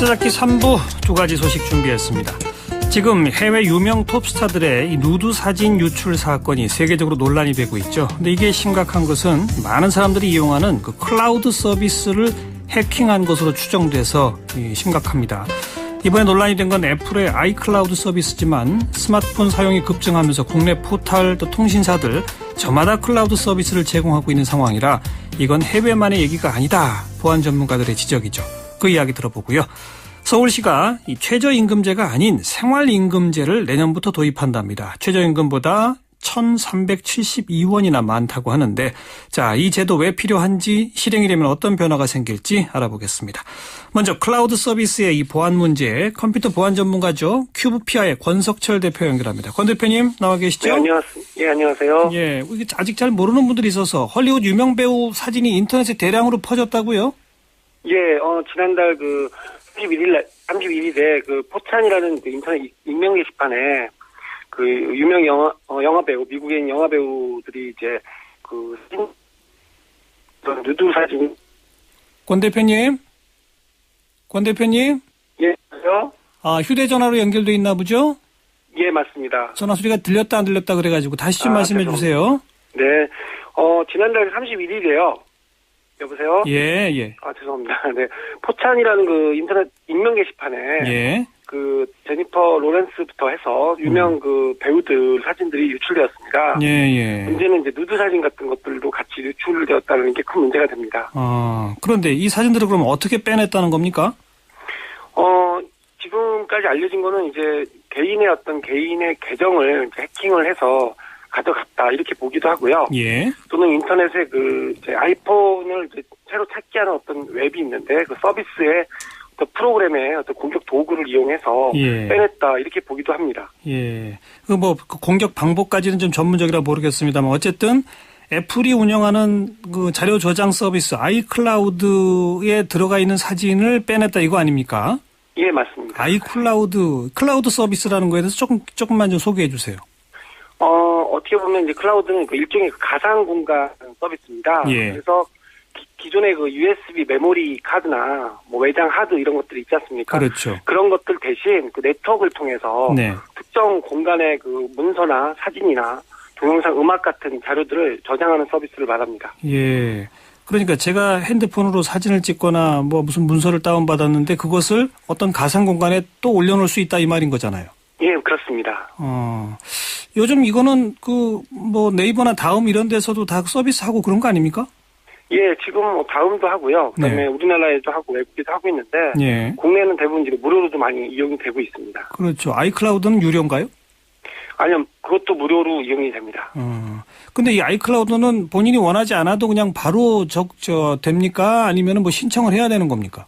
뉴스잡기 3부 두 가지 소식 준비했습니다. 지금 해외 유명 톱스타들의 이 누드 사진 유출 사건이 세계적으로 논란이 되고 있죠. 근데 이게 심각한 것은 많은 사람들이 이용하는 그 클라우드 서비스를 해킹한 것으로 추정돼서 심각합니다. 이번에 논란이 된 건 애플의 아이클라우드 서비스지만 스마트폰 사용이 급증하면서 국내 포털 또 통신사들 저마다 클라우드 서비스를 제공하고 있는 상황이라 이건 해외만의 얘기가 아니다. 보안 전문가들의 지적이죠. 그 이야기 들어보고요. 서울시가 이 최저임금제가 아닌 생활임금제를 내년부터 도입한답니다. 최저임금보다 1,372원이나 많다고 하는데 자, 이 제도 왜 필요한지 실행이 되면 어떤 변화가 생길지 알아보겠습니다. 먼저 클라우드 서비스의 이 보안 문제 컴퓨터 보안 전문가죠. 큐브피아의 권석철 대표 연결합니다. 권 대표님 나와 계시죠? 네, 안녕하세요. 예, 이게 아직 잘 모르는 분들이 있어서 헐리우드 유명 배우 사진이 인터넷에 대량으로 퍼졌다고요? 예, 지난달 31일에 그 포찬이라는 그 인터넷 익명 게시판에 그 유명 영화 배우, 미국인 영화 배우들이 이제 그 누드 사진. 권 대표님? 예, 그래요? 아, 휴대전화로 연결돼 있나 보죠? 예, 맞습니다. 전화 소리가 들렸다 안 들렸다 그래가지고 다시 좀 말씀해 주세요. 네, 지난달 31일이에요. 여보세요? 예. 아, 죄송합니다. 네. 포찬이라는 그 인터넷 익명 게시판에. 예. 그, 제니퍼 로렌스부터 해서 유명 그 배우들 사진들이 유출되었습니다. 예. 문제는 이제 누드 사진 같은 것들도 같이 유출되었다는 게 큰 문제가 됩니다. 그런데 이 사진들을 그럼 어떻게 빼냈다는 겁니까? 지금까지 알려진 거는 이제 개인의 계정을 이제 해킹을 해서 가져갔다 이렇게 보기도 하고요. 예. 또는 인터넷에 그 이제 아이폰을 이제 새로 찾기 하는 어떤 웹이 있는데 그 서비스의 어떤 프로그램의 어떤 공격 도구를 이용해서 빼냈다 이렇게 보기도 합니다. 예. 그 공격 방법까지는 좀 전문적이라 모르겠습니다만 어쨌든 애플이 운영하는 그 자료 저장 서비스 아이클라우드에 들어가 있는 사진을 빼냈다 이거 아닙니까? 예, 맞습니다. 클라우드 서비스라는 거에 대해서 조금만 좀 소개해 주세요. 어떻게 보면 이제 클라우드는 그 일종의 가상 공간 서비스입니다. 예. 그래서 기존의 그 USB 메모리 카드나 뭐 외장 하드 이런 것들이 있지 않습니까? 그렇죠. 그런 것들 대신 그 네트워크를 통해서 네. 특정 공간의 그 문서나 사진이나 동영상, 음악 같은 자료들을 저장하는 서비스를 말합니다. 예. 그러니까 제가 핸드폰으로 사진을 찍거나 뭐 무슨 문서를 다운받았는데 그것을 어떤 가상 공간에 또 올려놓을 수 있다 이 말인 거잖아요. 예, 그렇습니다. 요즘 이거는 네이버나 다음 이런 데서도 다 서비스하고 그런 거 아닙니까? 예, 지금 다음도 하고요. 그다음에 네. 우리나라에도 하고 외국에도 하고 있는데 예. 국내는 대부분 지금 무료로도 많이 이용이 되고 있습니다. 그렇죠. 아이클라우드는 유료인가요? 아니요, 그것도 무료로 이용이 됩니다. 근데 이 아이클라우드는 본인이 원하지 않아도 그냥 바로 됩니까? 아니면은 신청을 해야 되는 겁니까?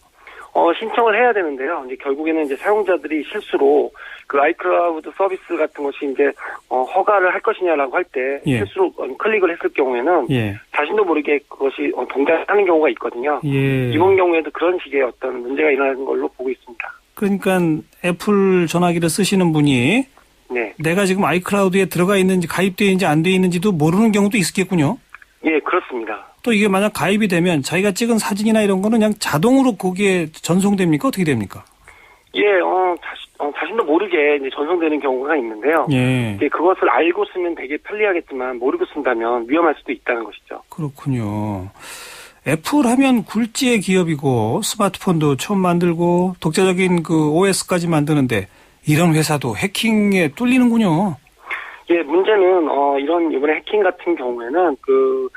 신청을 해야 되는데요. 이제 결국에는 이제 사용자들이 실수로 그 아이클라우드 서비스 같은 것이 이제 허가를 할 것이냐라고 할 때 실수로 클릭을 했을 경우에는 자신도 모르게 그것이 동작하는 경우가 있거든요. 예. 이번 경우에도 그런 식의 어떤 문제가 일어나는 걸로 보고 있습니다. 그러니까 애플 전화기를 쓰시는 분이 네. 내가 지금 아이클라우드에 들어가 있는지 가입되어 있는지 안 되어 있는지도 모르는 경우도 있겠군요. 예, 그렇습니다. 또 이게 만약 가입이 되면 자기가 찍은 사진이나 이런 거는 그냥 자동으로 거기에 전송됩니까? 어떻게 됩니까? 예, 자신도 모르게 이제 전송되는 경우가 있는데요. 예. 이제 그것을 알고 쓰면 되게 편리하겠지만 모르고 쓴다면 위험할 수도 있다는 것이죠. 그렇군요. 애플 하면 굴지의 기업이고 스마트폰도 처음 만들고 독자적인 그 OS까지 만드는데 이런 회사도 해킹에 뚫리는군요. 예, 문제는 이번에 해킹 같은 경우에는 그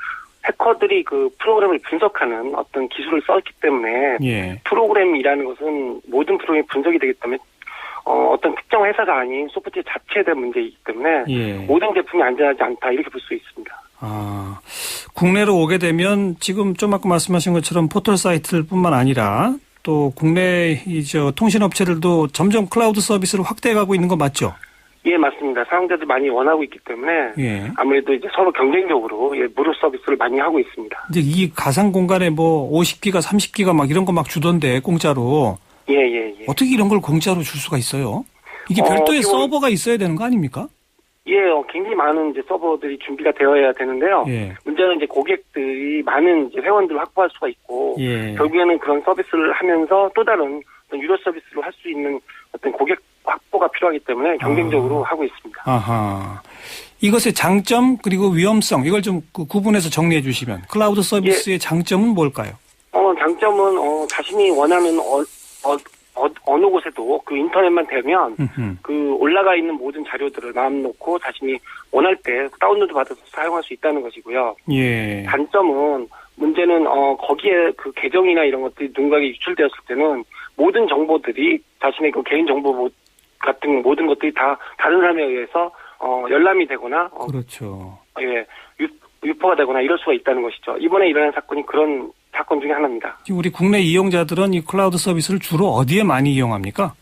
해커들이 그 프로그램을 분석하는 어떤 기술을 썼기 때문에 프로그램이라는 것은 모든 프로그램이 분석이 되기 때문에 어떤 특정 회사가 아닌 소프트웨어 자체에 대한 문제이기 때문에 모든 제품이 안전하지 않다 이렇게 볼 수 있습니다. 국내로 오게 되면 지금 좀 아까 말씀하신 것처럼 포털 사이트뿐만 아니라 또 국내 통신업체들도 점점 클라우드 서비스를 확대해가고 있는 거 맞죠? 예, 맞습니다. 사용자들이 많이 원하고 있기 때문에 아무래도 이제 서로 경쟁적으로 무료 서비스를 많이 하고 있습니다. 이제 이 가상 공간에 50기가, 30기가 막 이런 거 막 주던데 공짜로. 예. 어떻게 이런 걸 공짜로 줄 수가 있어요? 이게 별도의 서버가 있어야 되는 거 아닙니까? 예, 굉장히 많은 이제 서버들이 준비가 되어야 되는데요. 문제는 이제 고객들이 많은 이제 회원들을 확보할 수가 있고 결국에는 그런 서비스를 하면서 또 다른 어떤 유료 서비스로 할 수 있는 어떤 고객 확보가 필요하기 때문에 경쟁적으로 하고 있습니다. 아하. 이것의 장점 그리고 위험성 이걸 좀 구분해서 정리해 주시면 클라우드 서비스의 장점은 뭘까요? 장점은 자신이 원하는 어느 곳에도 그 인터넷만 되면 그 올라가 있는 모든 자료들을 마음 놓고 자신이 원할 때 다운로드 받아서 사용할 수 있다는 것이고요. 예. 단점은 문제는 거기에 그 계정이나 이런 것들이 누군가에게 유출되었을 때는 모든 정보들이 자신의 그 개인 정보 같은 모든 것들이 다 다른 사람에 의해서 열람이 되거나 그렇죠. 예, 유포가 되거나 이럴 수가 있다는 것이죠. 이번에 일어난 사건이 그런 사건 중에 하나입니다. 우리 국내 이용자들은 이 클라우드 서비스를 주로 어디에 많이 이용합니까?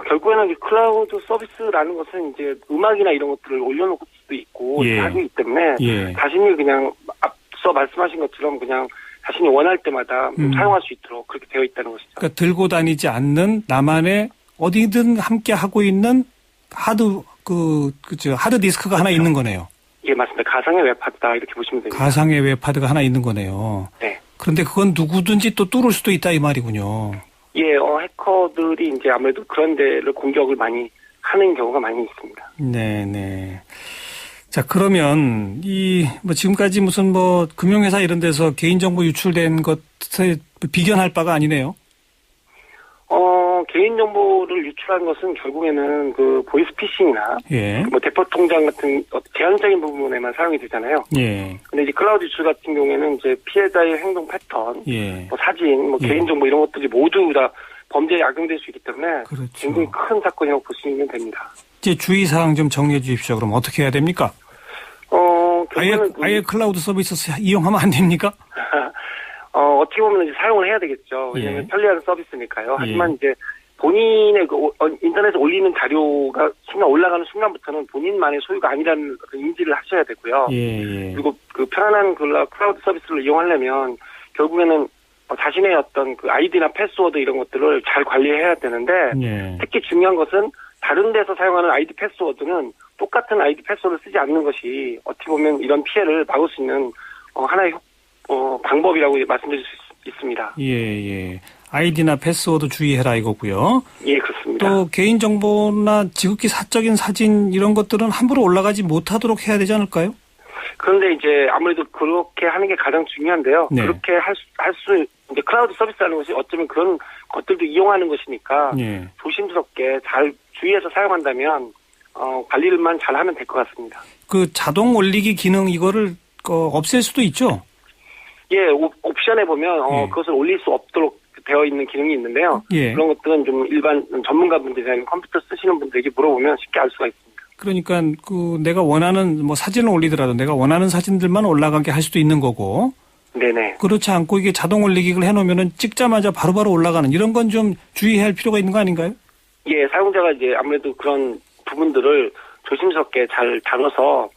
결국에는 이 클라우드 서비스라는 것은 이제 음악이나 이런 것들을 올려놓을 수도 있고 하기 때문에 자신이 그냥 앞서 말씀하신 것처럼 그냥 자신이 원할 때마다 사용할 수 있도록 그렇게 되어 있다는 것이죠. 그러니까 들고 다니지 않는 나만의 어디든 함께 하고 있는 하드 디스크가 하나 있는 거네요. 예, 맞습니다. 가상의 웹하드다 이렇게 보시면 됩니다. 가상의 웹하드가 하나 있는 거네요. 네. 그런데 그건 누구든지 또 뚫을 수도 있다 이 말이군요. 예, 해커들이 이제 아무래도 그런 데를 공격을 많이 하는 경우가 많이 있습니다. 네네. 자, 그러면 지금까지 무슨 금융회사 이런 데서 개인정보 유출된 것에 비견할 바가 아니네요. 개인정보를 유출한 것은 결국에는 그 보이스피싱이나 대포 통장 같은 제한적인 부분에만 사용이 되잖아요. 예. 근데 이제 클라우드 유출 같은 경우에는 이제 피해자의 행동 패턴, 사진, 개인정보 이런 것들이 모두 다 범죄에 악용될 수 있기 때문에 그렇죠. 굉장히 큰 사건이라고 보시면 됩니다. 이제 주의사항 좀 정리해 주십시오. 그럼 어떻게 해야 됩니까? 아예 클라우드 서비스 이용하면 안 됩니까? 어떻게 보면 이제 사용을 해야 되겠죠. 왜냐하면 편리한 서비스니까요. 하지만 이제 본인의 인터넷에 올리는 자료가 순간 올라가는 순간부터는 본인만의 소유가 아니라는 인지를 하셔야 되고요. 그리고 그 편안한 클라우드 서비스를 이용하려면 결국에는 자신의 어떤 그 아이디나 패스워드 이런 것들을 잘 관리해야 되는데 특히 중요한 것은 다른 데서 사용하는 아이디 패스워드는 똑같은 아이디 패스워드를 쓰지 않는 것이 어떻게 보면 이런 피해를 막을 수 있는 하나의 방법이라고 말씀드릴 수 있습니다. 예. 아이디나 패스워드 주의해라 이거고요. 예, 그렇습니다. 또 개인정보나 지극히 사적인 사진 이런 것들은 함부로 올라가지 못하도록 해야 되지 않을까요? 그런데 이제 아무래도 그렇게 하는 게 가장 중요한데요. 그렇게 이제 클라우드 서비스라는 것이 어쩌면 그런 것들도 이용하는 것이니까 조심스럽게 잘 주의해서 사용한다면 관리를만 잘 하면 될 것 같습니다. 그 자동 올리기 기능 이거를 없앨 수도 있죠? 예, 옵션에 보면 그것을 올릴 수 없도록 되어 있는 기능이 있는데요. 그런 것들은 좀 일반 전문가분들이나 컴퓨터 쓰시는 분들에게 물어보면 쉽게 알 수가 있습니다. 그러니까 내가 원하는 사진을 올리더라도 내가 원하는 사진들만 올라가게 할 수도 있는 거고. 네네. 그렇지 않고 이게 자동 올리기를 해놓으면은 찍자마자 바로바로 올라가는 이런 건 좀 주의해야 할 필요가 있는 거 아닌가요? 예, 사용자가 이제 아무래도 그런 부분들을 조심스럽게 잘 다뤄서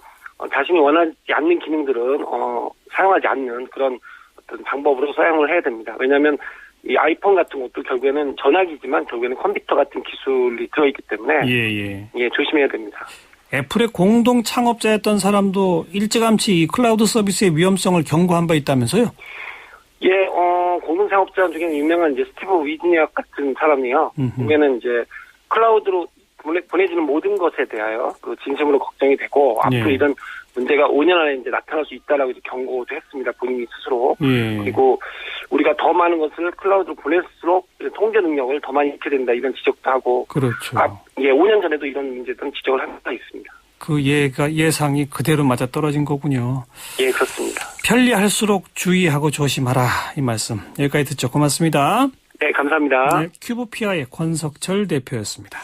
자신이 원하지 않는 기능들은 사용하지 않는 그런 어떤 방법으로 사용을 해야 됩니다. 왜냐하면 이 아이폰 같은 것도 결국에는 전화기지만 결국에는 컴퓨터 같은 기술이 들어있기 때문에 조심해야 됩니다. 애플의 공동 창업자였던 사람도 일찌감치 이 클라우드 서비스의 위험성을 경고한 바 있다면서요? 예, 공동 창업자 중에 유명한 이제 스티브 위즈니악 같은 사람이요. 보면은 이제 클라우드로 보내주는 모든 것에 대하여 그 진심으로 걱정이 되고 앞으로 이런 문제가 5년 안에 이제 나타날 수 있다라고 이제 경고도 했습니다. 본인이 스스로. 그리고 우리가 더 많은 것을 클라우드로 보낼수록 통제 능력을 더 많이 잃게 된다 이런 지적도 하고. 그렇죠. 5년 전에도 이런 문제들은 지적을 한 바 있습니다. 그 예상이 그대로 맞아 떨어진 거군요. 예, 그렇습니다. 편리할수록 주의하고 조심하라 이 말씀 여기까지 듣죠. 고맙습니다. 네, 감사합니다. 큐브피아의 권석철 대표였습니다.